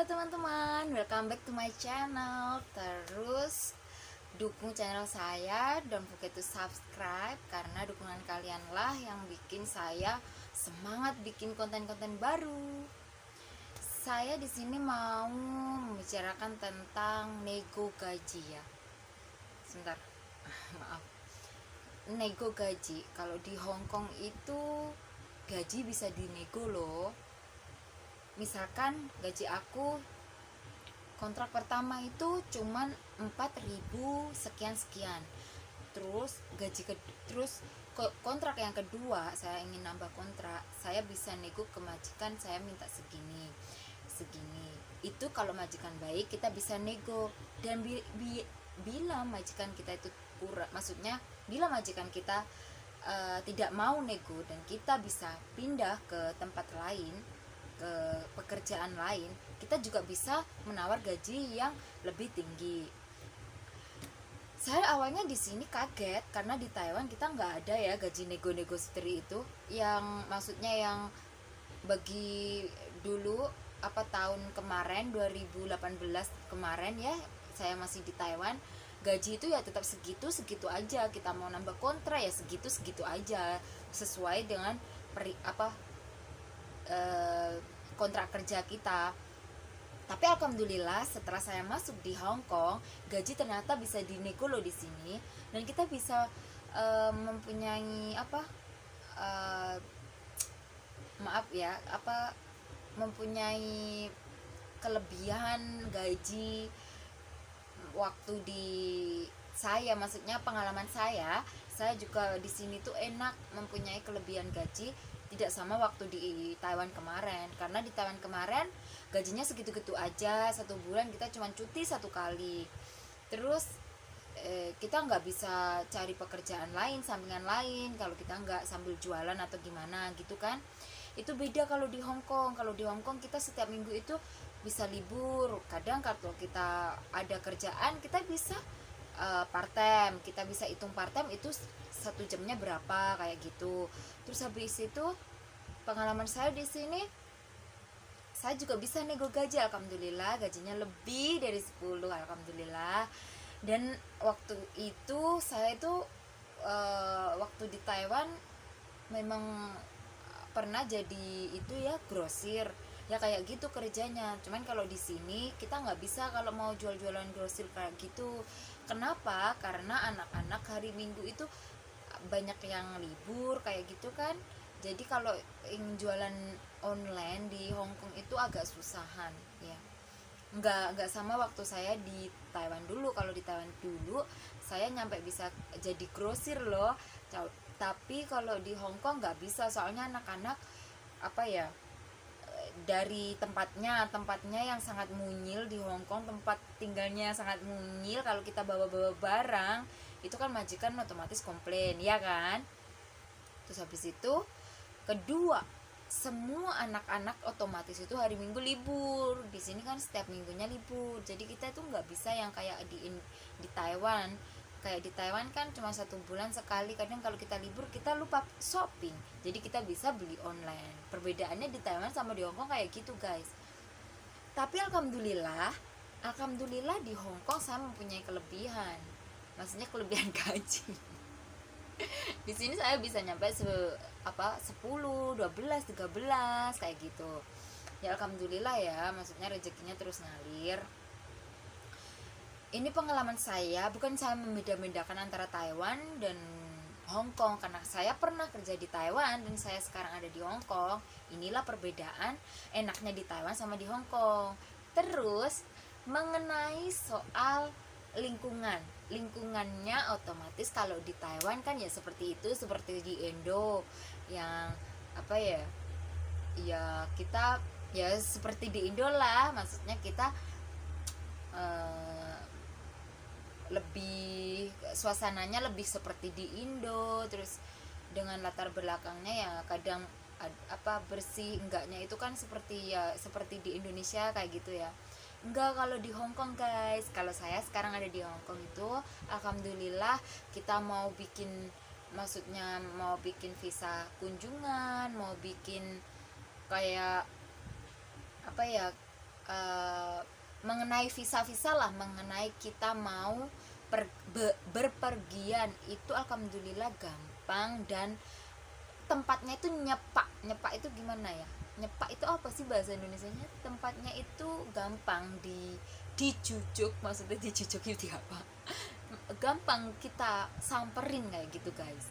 teman-teman, welcome back to my channel. Terus dukung channel saya, don't forget to subscribe karena dukungan kalianlah yang bikin saya semangat bikin konten-konten baru. Saya di sini mau membicarakan tentang nego gaji ya. Sebentar, maaf. Nego gaji. Kalau di Hong Kong itu gaji bisa dinego loh. Misalkan gaji aku kontrak pertama itu cuman 4.000 sekian. Terus kontrak yang kedua saya ingin nambah kontrak, saya bisa nego ke majikan, saya minta segini. Itu kalau majikan baik kita bisa nego. Dan bila majikan kita itu kurang, maksudnya bila majikan kita tidak mau nego dan kita bisa pindah ke tempat lain, ke pekerjaan lain, kita juga bisa menawar gaji yang lebih tinggi. Saya awalnya di sini kaget karena di Taiwan kita nggak ada ya gaji nego-nego seperti itu, yang maksudnya yang bagi dulu tahun kemarin 2018 kemarin ya, saya masih di Taiwan, gaji itu ya tetap segitu aja. Kita mau nambah kontrak ya segitu aja sesuai dengan kontrak kerja kita. Tapi alhamdulillah setelah saya masuk di Hong Kong, gaji ternyata bisa dinego loh di sini, dan kita bisa mempunyai mempunyai kelebihan gaji waktu di saya, maksudnya pengalaman saya juga di sini tuh enak mempunyai kelebihan gaji, tidak sama waktu di Taiwan kemarin. Karena di Taiwan kemarin gajinya segitu-gitu aja, satu bulan kita cuma cuti 1 kali. Terus kita nggak bisa cari pekerjaan lain, sampingan lain kalau kita nggak sambil jualan atau gimana gitu kan. Itu beda kalau di Hong Kong. Kalau di Hong Kong kita setiap minggu itu bisa libur. Kadang kalau kita ada kerjaan kita bisa part time, kita bisa hitung part time itu 1 jamnya berapa kayak gitu. Terus habis itu pengalaman saya di sini, saya juga bisa nego gaji, alhamdulillah gajinya lebih dari 10, alhamdulillah. Dan waktu itu saya itu waktu di Taiwan memang pernah jadi itu ya, grosir ya, kayak gitu kerjanya. Cuman kalau di sini kita nggak bisa kalau mau jual-jualan grosir kayak gitu. Kenapa? Karena anak-anak hari Minggu itu banyak yang libur kayak gitu kan. Jadi kalau ingin jualan online di Hong Kong itu agak susahan ya. Nggak sama waktu saya di Taiwan dulu. Kalau di Taiwan dulu saya nyampe bisa jadi grosir loh. Tapi kalau di Hong Kong nggak bisa, soalnya anak-anak dari tempatnya yang sangat mungil di Hong Kong, tempat tinggalnya sangat mungil. Kalau kita bawa-bawa barang itu kan majikan otomatis komplain ya kan. Terus habis itu kedua, semua anak-anak otomatis itu hari Minggu libur. Di sini kan setiap minggunya libur, jadi kita itu nggak bisa yang kayak di Taiwan. Kayak di Taiwan kan cuma 1 bulan sekali, kadang kalau kita libur kita lupa shopping, jadi kita bisa beli online. Perbedaannya di Taiwan sama di Hong Kong kayak gitu guys. Tapi alhamdulillah di Hong Kong saya mempunyai kelebihan, maksudnya kelebihan gaji. Di sini saya bisa nyampe 10, 12, 13 kayak gitu. Ya alhamdulillah ya, maksudnya rezekinya terus ngalir. Ini pengalaman saya, bukan saya membeda-bedakan antara Taiwan dan Hong Kong, karena saya pernah kerja di Taiwan dan saya sekarang ada di Hong Kong. Inilah perbedaan enaknya di Taiwan sama di Hong Kong. Terus mengenai soal lingkungannya, otomatis kalau di Taiwan kan ya seperti itu, seperti di Indo yang ya kita ya seperti di Indo lah, maksudnya kita lebih suasananya lebih seperti di Indo. Terus dengan latar belakangnya ya kadang bersih enggaknya itu kan seperti di Indonesia kayak gitu ya. Enggak kalau di Hong Kong guys. Kalau saya sekarang ada di Hong Kong itu alhamdulillah, kita mau bikin visa kunjungan, mau bikin kayak mengenai visa-visa lah, mengenai kita mau berpergian itu alhamdulillah gampang. Dan tempatnya itu nyepak itu gimana ya, nyepak itu apa sih bahasa Indonesianya, tempatnya itu gampang dijujuk, maksudnya dijujuk itu apa, gampang kita samperin kayak gitu guys.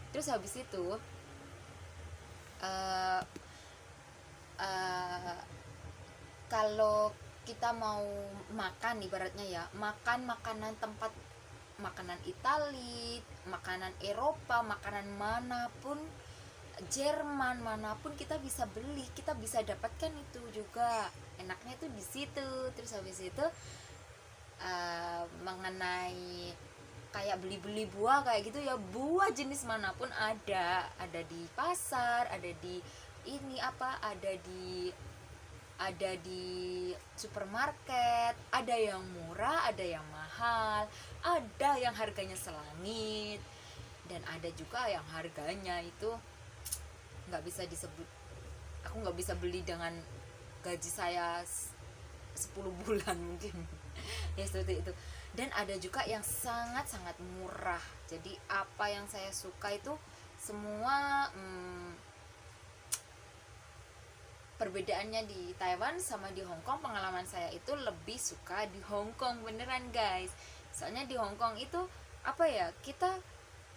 Terus habis itu uh, uh, kalau kita mau makan, ibaratnya ya, makan makanan tempat, makanan Itali, makanan Eropa, makanan manapun, Jerman manapun kita bisa beli, kita bisa dapatkan itu juga, enaknya tuh di situ. Terus habis itu mengenai kayak beli-beli buah kayak gitu ya, buah jenis manapun ada di pasar, ada di ini apa, ada di supermarket, ada yang murah, ada yang mahal, ada yang harganya selangit, dan ada juga yang harganya itu nggak bisa disebut, aku nggak bisa beli dengan gaji saya 10 bulan mungkin ya seperti itu. Dan ada juga yang sangat-sangat murah. Jadi apa yang saya suka itu semua perbedaannya di Taiwan sama di Hong Kong. Pengalaman saya itu lebih suka di Hong Kong beneran guys. Soalnya di Hong Kong itu apa ya, kita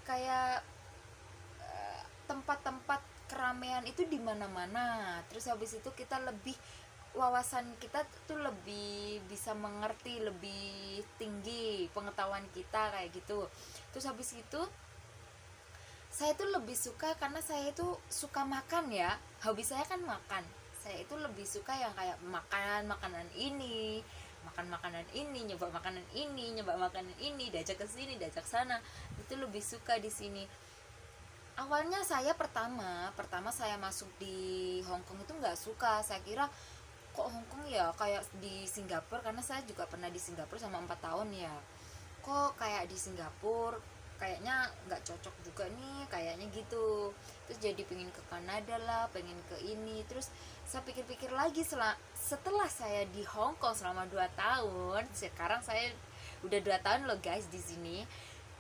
kayak tempat-tempat keramaian itu di mana-mana. Terus habis itu kita lebih, wawasan kita tuh lebih bisa mengerti, lebih tinggi pengetahuan kita kayak gitu. Terus habis itu saya tuh lebih suka, karena saya itu suka makan ya, hobi saya kan makan. Saya itu lebih suka yang kayak makanan ini, makan makanan ini, nyoba makanan ini, nyoba makanan ini, diajak ke sini, diajak sana. Itu lebih suka di sini. Awalnya saya pertama saya masuk di Hong Kong itu nggak suka. Saya kira kok Hong Kong ya kayak di Singapura, karena saya juga pernah di Singapura sama 4 tahun ya. Kok kayak di Singapura kayaknya nggak cocok juga nih kayaknya gitu. Terus jadi pengen ke Kanada lah, pengen ke ini. Terus saya pikir-pikir lagi, setelah saya di Hong Kong selama 2 tahun, sekarang saya udah 2 tahun loh guys di sini.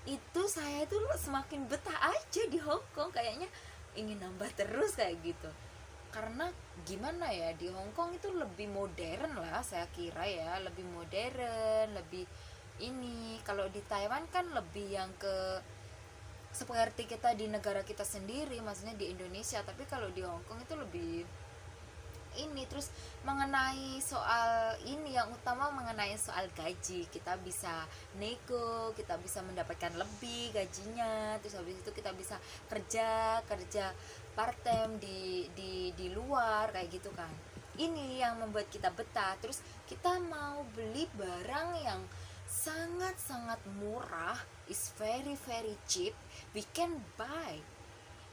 Itu saya itu semakin betah aja di Hong Kong, kayaknya ingin nambah terus kayak gitu. Karena gimana ya, di Hong Kong itu lebih modern lah saya kira ya, lebih modern, lebih ini. Kalau di Taiwan kan lebih yang ke seperti kita di negara kita sendiri, maksudnya di Indonesia. Tapi kalau di Hong Kong itu lebih ini. Terus mengenai soal ini, yang utama mengenai soal gaji, kita bisa nego, kita bisa mendapatkan lebih gajinya. Terus habis itu kita bisa kerja part time di luar kayak gitu kan. Ini yang membuat kita betah. Terus kita mau beli barang yang sangat-sangat murah, is very very cheap, we can buy,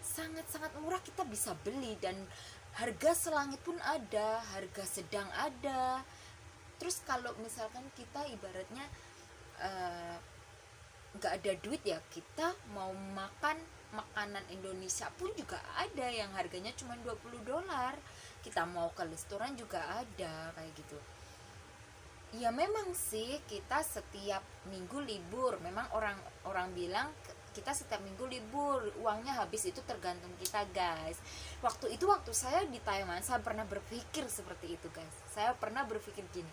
sangat-sangat murah kita bisa beli. Dan harga selangit pun ada, harga sedang ada. Terus kalau misalkan kita ibaratnya nggak ada duit ya, kita mau makan makanan Indonesia pun juga ada yang harganya cuma $20. Kita mau ke restoran juga ada kayak gitu. Ya memang sih kita setiap minggu libur, memang orang bilang kita setiap minggu libur, uangnya habis, itu tergantung kita guys. Waktu saya di Taiwan, saya pernah berpikir seperti itu guys. Saya pernah berpikir gini,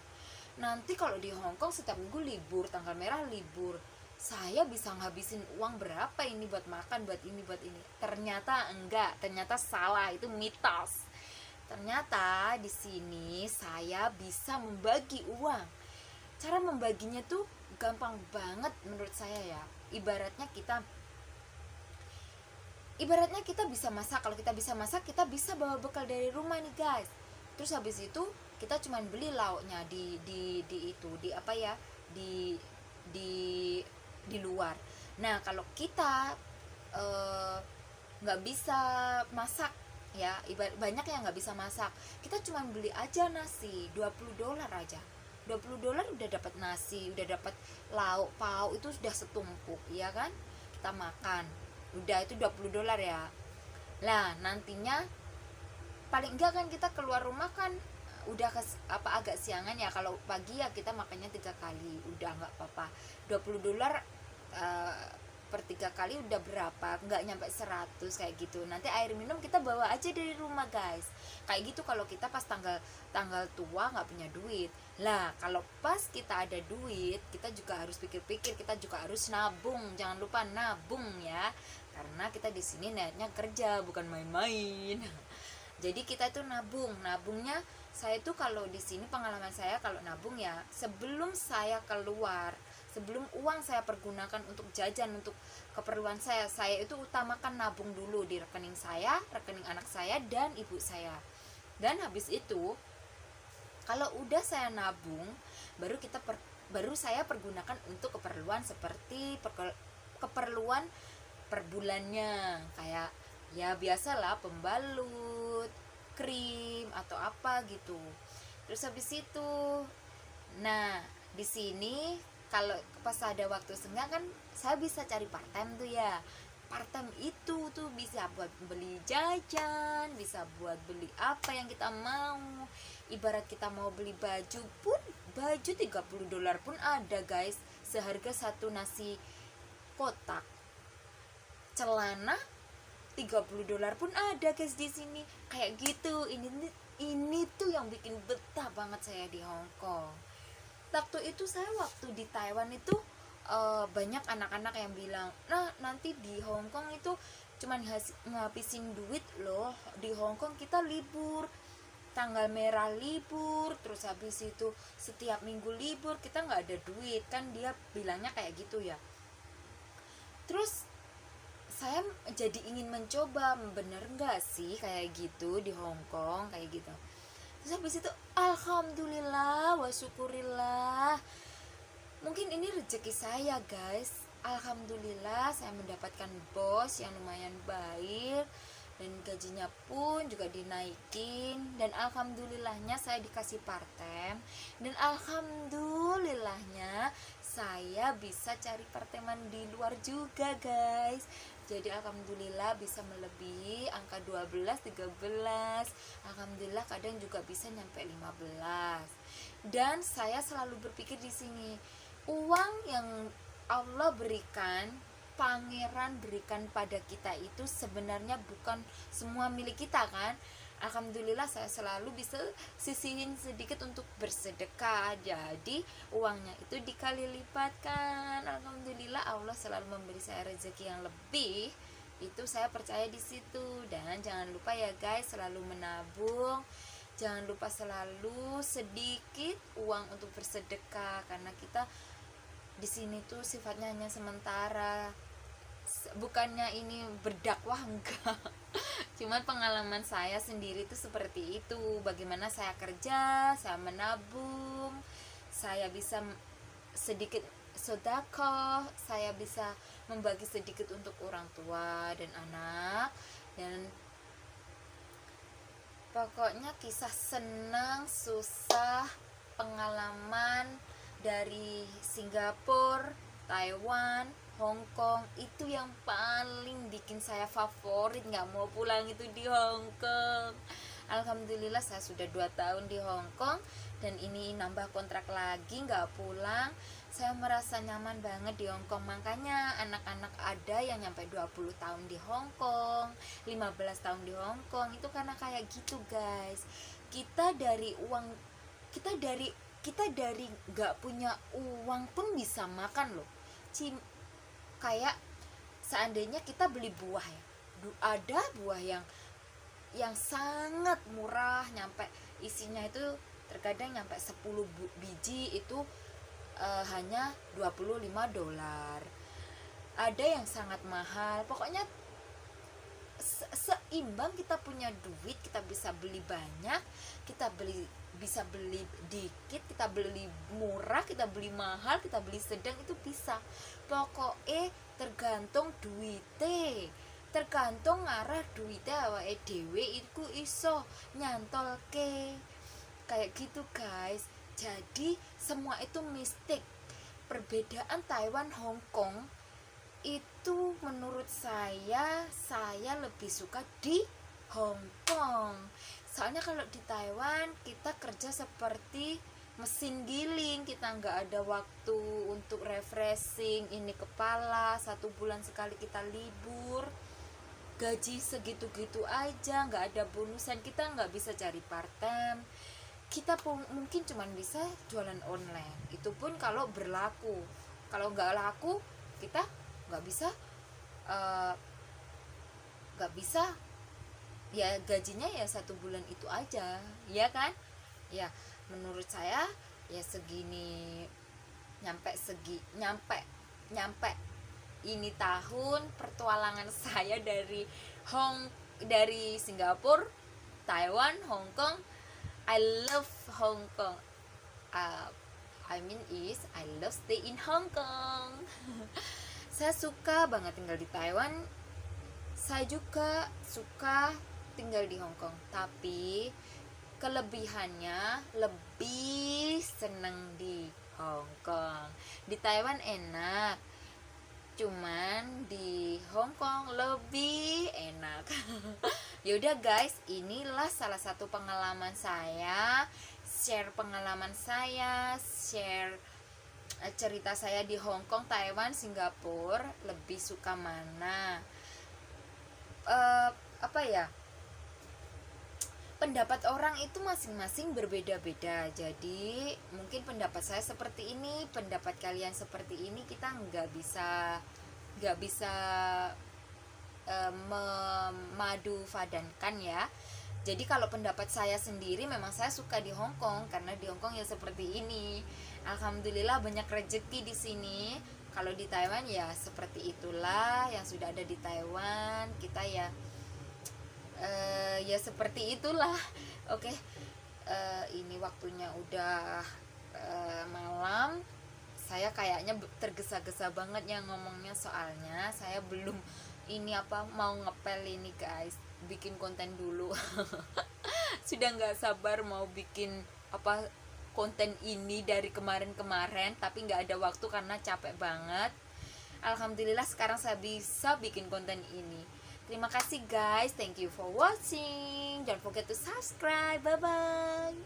nanti kalau di Hong Kong setiap minggu libur, tanggal merah libur, saya bisa ngabisin uang berapa ini buat makan, buat ini, buat ini. Ternyata enggak, ternyata salah, itu mitos. Ternyata di sini saya bisa membagi uang. Cara membaginya tuh gampang banget menurut saya ya. Ibaratnya kita bisa masak. Kalau kita bisa masak, kita bisa bawa bekal dari rumah nih guys. Terus habis itu kita cuman beli lauknya di itu, di apa ya, di luar. Nah kalau kita nggak bisa masak ya, banyak yang nggak bisa masak, kita cuma beli aja nasi $20 aja. $20 udah dapat nasi, udah dapat lauk pauk, itu sudah setumpuk ya kan, kita makan udah itu $20 ya. Lah nantinya paling enggak kan kita keluar rumah kan udah agak siangan ya, kalau pagi ya kita makannya 3 kali, udah nggak apa-apa. $20 per 3 kali udah berapa, nggak nyampe 100 kayak gitu. Nanti air minum kita bawa aja dari rumah guys, kayak gitu kalau kita pas tanggal tanggal tua nggak punya duit. Lah kalau pas kita ada duit, kita juga harus pikir-pikir, kita juga harus nabung, jangan lupa nabung ya, karena kita di sini niatnya kerja bukan main-main. Jadi kita itu nabungnya, saya tuh kalau di sini pengalaman saya kalau nabung ya, sebelum saya keluar, sebelum uang saya pergunakan untuk jajan, untuk keperluan saya itu utamakan nabung dulu di rekening saya, rekening anak saya dan ibu saya. Dan habis itu kalau udah saya nabung, baru saya pergunakan untuk keperluan seperti keperluan per bulannya, kayak ya biasalah pembalut, krim atau apa gitu. Terus habis itu, nah di sini kalau pas ada waktu senggang kan saya bisa cari part time tuh ya. Part time itu tuh bisa buat beli jajan, bisa buat beli apa yang kita mau. Ibarat kita mau beli baju pun, baju $30 pun ada guys, seharga satu nasi kotak. Celana $30 pun ada guys di sini, kayak gitu. Ini tuh yang bikin betah banget saya di Hong Kong. Waktu di Taiwan itu banyak anak-anak yang bilang, nah nanti di Hong Kong itu cuman ngabisin duit loh. Di Hong Kong kita libur, tanggal merah libur, terus habis itu setiap minggu libur, kita nggak ada duit kan, dia bilangnya kayak gitu ya. Terus saya jadi ingin mencoba, bener nggak sih kayak gitu di Hong Kong kayak gitu. Terus habis itu alhamdulillah wa syukurillah, mungkin ini rezeki saya guys. Alhamdulillah saya mendapatkan bos yang lumayan baik, dan gajinya pun juga dinaikin, dan alhamdulillahnya saya dikasih part time, dan alhamdulillahnya saya bisa cari parteman di luar juga guys. Jadi alhamdulillah bisa melebihi angka 12, 13. Alhamdulillah kadang juga bisa nyampe 15. Dan saya selalu berpikir di sini, uang yang Allah berikan, pangeran berikan pada kita itu sebenarnya bukan semua milik kita kan. Alhamdulillah saya selalu bisa sisihin sedikit untuk bersedekah, jadi uangnya itu dikali lipatkan. Alhamdulillah Allah selalu memberi saya rezeki yang lebih, itu saya percaya di situ. Dan jangan lupa ya guys, selalu menabung, jangan lupa selalu sedikit uang untuk bersedekah, karena kita di sini tuh sifatnya hanya sementara. Bukannya ini berdakwah, enggak. Cuman pengalaman saya sendiri tuh seperti itu. Bagaimana saya kerja, saya menabung, saya bisa sedikit sedekah, saya bisa membagi sedikit untuk orang tua dan anak. Dan pokoknya kisah senang, susah, pengalaman dari Singapura, Taiwan, Hong Kong itu yang paling bikin saya favorit, nggak mau pulang itu di Hong Kong. Alhamdulillah saya sudah 2 tahun di Hong Kong, dan ini nambah kontrak lagi nggak pulang. Saya merasa nyaman banget di Hong Kong, makanya anak-anak ada yang nyampe 20 tahun di Hong Kong, 15 tahun di Hong Kong, itu karena kayak gitu guys. Kita dari nggak punya uang pun bisa makan loh. Kayak seandainya kita beli buah ya, ada buah yang sangat murah, nyampe isinya itu terkadang nyampe 10 biji itu hanya $25. Ada yang sangat mahal. Pokoknya seimbang, kita punya duit kita bisa beli banyak, bisa beli dikit, kita beli murah, kita beli mahal, kita beli sedang, itu bisa. Pokoknya tergantung duite, tergantung ngarah duite awake dhewe iku iso nyantolke kayak gitu guys. Jadi semua itu mistik. Perbedaan Taiwan Hong Kong itu menurut saya lebih suka di Hong Kong. Soalnya kalau di Taiwan kita kerja seperti mesin giling, kita nggak ada waktu untuk refreshing ini kepala. 1 bulan sekali kita libur, gaji segitu-gitu aja, nggak ada bonusan, kita nggak bisa cari part time, kita mungkin cuman bisa jualan online, itu pun kalau berlaku. Kalau nggak laku kita nggak bisa, eh, nggak bisa, ya gajinya ya 1 bulan itu aja, ya kan. Ya menurut saya ya segini, nyampe nyampe ini tahun pertualangan saya dari Singapura, Taiwan, Hong Kong. I love Hong Kong. uh, I love stay in Hong Kong. Saya suka banget tinggal di Taiwan. Saya juga suka tinggal di Hong Kong, tapi kelebihannya lebih seneng di Hong Kong. Di Taiwan enak, cuman di Hong Kong lebih enak. Yaudah guys, inilah salah satu pengalaman saya, share pengalaman saya, share cerita saya di Hong Kong, Taiwan, Singapura. Lebih suka mana? Apa ya, pendapat orang itu masing-masing berbeda-beda. Jadi mungkin pendapat saya seperti ini, pendapat kalian seperti ini, kita nggak bisa memadu padankan ya. Jadi kalau pendapat saya sendiri, memang saya suka di Hong Kong karena di Hong Kong ya seperti ini. Alhamdulillah banyak rezeki di sini. Kalau di Taiwan ya seperti itulah yang sudah ada di Taiwan. Kita ya ya seperti itulah. Oke, ini waktunya udah malam. Saya kayaknya tergesa-gesa banget ya ngomongnya, soalnya saya belum mau ngepel ini guys, bikin konten dulu. Sudah nggak sabar mau bikin konten ini dari kemarin-kemarin, tapi nggak ada waktu karena capek banget. Alhamdulillah sekarang saya bisa bikin konten ini. Terima kasih guys, thank you for watching, don't forget to subscribe, bye bye.